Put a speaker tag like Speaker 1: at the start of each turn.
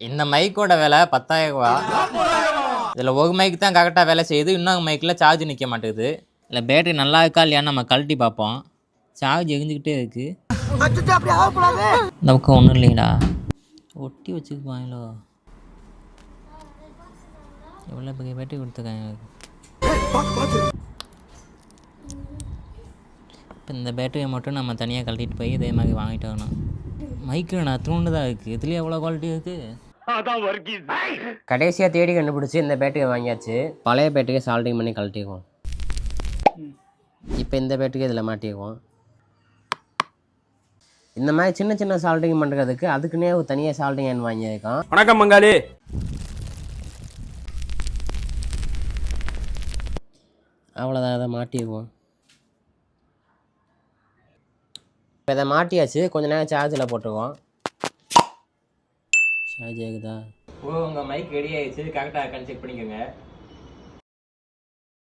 Speaker 1: இந்த மைக்கோட விலை 10,000 ரூபா. இதில் ஒரு மைக் தான் கரெக்டாக வேலை செய்யுது, இன்னொரு மைக்கில் சார்ஜ் நிற்க மாட்டேங்குது. இல்லை பேட்டரி நல்லா இருக்கா இல்லையான்னு நம்ம கழட்டி பார்ப்போம். சார்ஜ் எரிஞ்சுக்கிட்டே இருக்குது. இந்த பக்கம் ஒன்றும் இல்லைங்களா, ஒட்டி வச்சுக்குவாங்களோ. எவ்வளோ பெரிய பேட்டரி கொடுத்துருக்காங்க. இப்போ இந்த பேட்டரியை மட்டும் நம்ம தனியாக கழட்டிட்டு போய் இதே மாதிரி வாங்கிட்டு வரணும். மைக்கு நான் தூண்டு தான் இருக்குது, இதுலேயே எவ்வளோ குவாலிட்டி இருக்குது. கடைசியாக தேடி கண்டுபிடிச்சி இந்த பேட்டரியை வாங்கியாச்சு. பழைய பேட்டரியை சால்டிங் பண்ணி கழட்டிக்குவோம். இப்போ இந்த பேட்டரியை இதில் மாட்டிக்குவோம். இந்த மாதிரி சின்ன சின்ன சால்டிங் பண்ணுறதுக்கு அதுக்குன்னே ஒரு தனியாக சால்டிங் ஹேண்ட் வாங்கியிருக்கோம்.
Speaker 2: வணக்கம் மங்காளி.
Speaker 1: அவ்வளோதான், அதை மாட்டிக்குவோம். இப்போ இதை மாட்டியாச்சு, கொஞ்ச நேரம் சார்ஜில் போட்டுக்குவோம். சார்ஜ் ஆகுதா? உங்கள் மைக் ரெடி ஆகிடுச்சு, கரெக்டாக இருக்கான்னு செக் பண்ணிக்கோங்க.